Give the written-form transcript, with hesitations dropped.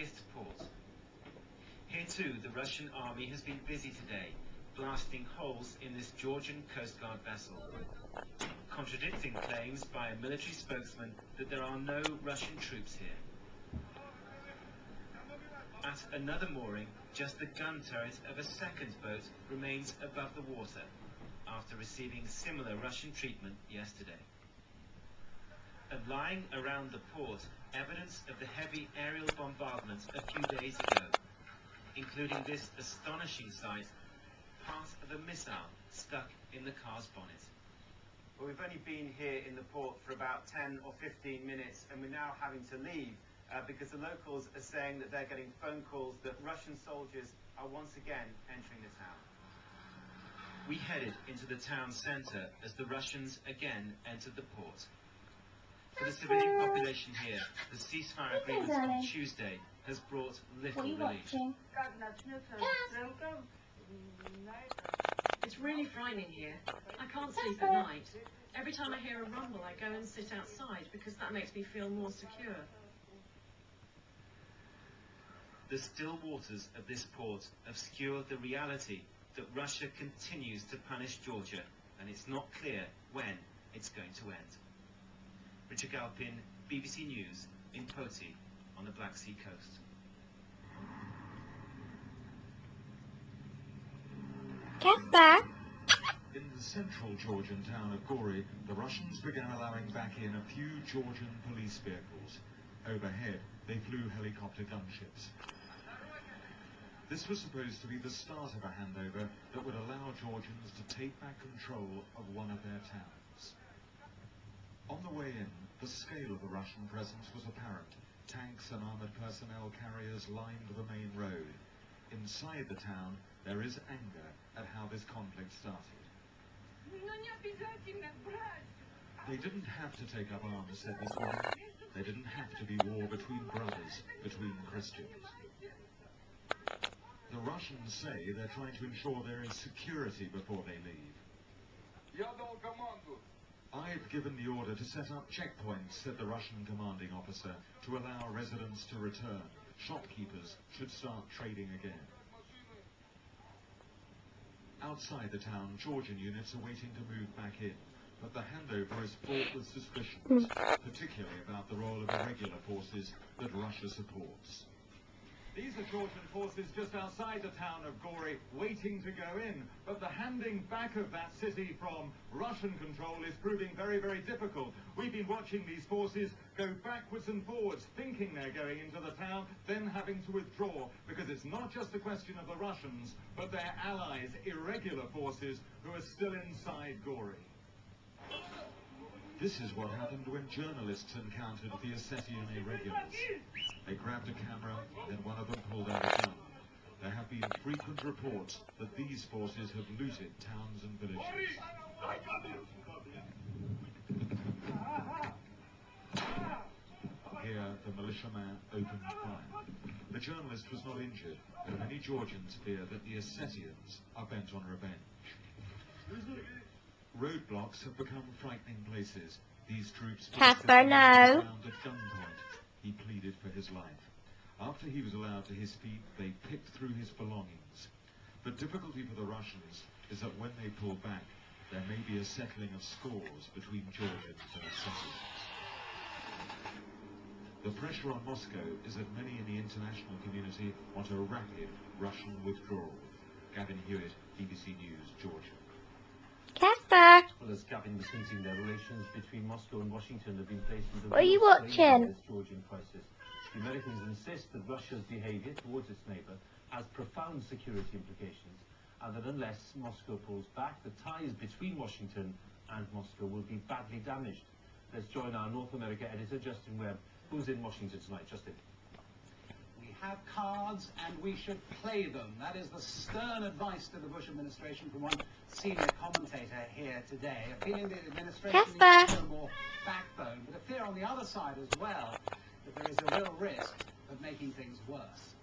biggest port. Here too, the Russian army has been busy today, blasting holes in this Georgian Coast Guard vessel, contradicting claims by a military spokesman that there are no Russian troops here. At another mooring, just the gun turret of a second boat remains above the water, after receiving similar Russian treatment yesterday. And lying around the port, evidence of the heavy aerial bombardment a few days ago, including this astonishing sight, part of a missile stuck in the car's bonnet. Well, we've only been here in the port for about 10 or 15 minutes, and we're now having to leave because the locals are saying that they're getting phone calls that Russian soldiers are once again entering the town. We headed into the town centre as the Russians again entered the port. For the civilian population here, the ceasefire agreement on Tuesday has brought little relief. It's really frightening here. I can't sleep at night. Every time I hear a rumble, I go and sit outside because that makes me feel more secure. The still waters of this port obscure the reality that Russia continues to punish Georgia, and it's not clear when it's going to end. Richard Galpin, BBC News, in Poti, on the Black Sea coast. Casper? In the central Georgian town of Gori, the Russians began allowing back in a few Georgian police vehicles. Overhead, they flew helicopter gunships. This was supposed to be the start of a handover that would allow Georgians to take back control of one of their towns. On the way in, the scale of the Russian presence was apparent. Tanks and armoured personnel carriers lined the main road. Inside the town, there is anger at how this conflict started. They didn't have to take up arms, said this woman. There didn't have to be war between brothers, between Christians. The Russians say they're trying to ensure there is security before they leave. I've given the order to set up checkpoints, said the Russian commanding officer, to allow residents to return. Shopkeepers should start trading again. Outside the town, Georgian units are waiting to move back in, but the handover is fraught with suspicions, particularly about the role of irregular forces that Russia supports. These are Georgian forces just outside the town of Gori, waiting to go in, but the handing back of that city from Russian control is proving very, very difficult. We've been watching these forces go backwards and forwards, thinking they're going into the town, then having to withdraw, because it's not just a question of the Russians, but their allies, irregular forces, who are still inside Gori. This is what happened when journalists encountered the Ossetian irregulars. They grabbed a camera, then one of them pulled out a gun. There have been frequent reports that these forces have looted towns and villages. Here, the militiaman opened fire. The journalist was not injured, but many Georgians fear that the Ossetians are bent on revenge. Roadblocks have become frightening places. These troops Casper, no. found at gunpoint. He pleaded for his life. After he was allowed to his feet, they picked through his belongings. The difficulty for the Russians is that when they pull back, there may be a settling of scores between Georgians and Ossetians. The pressure on Moscow is that many in the international community want a rapid Russian withdrawal. Gavin Hewitt, BBC News, Georgia. Casper, Well, as Gavin was hinting, their relations between Moscow and Washington have been placed under what are you real strain watching? in this Georgian crisis. The Americans insist that Russia's behaviour towards its neighbour has profound security implications, and that unless Moscow pulls back, the ties between Washington and Moscow will be badly damaged. Let's join our North America editor, Justin Webb, who's in Washington tonight. Justin. We have cards and we should play them. That is the stern advice to the Bush administration from one senior commentator here today. A feeling the administration needs Casper. to show more backbone, but a fear on the other side as well that there is a real risk of making things worse.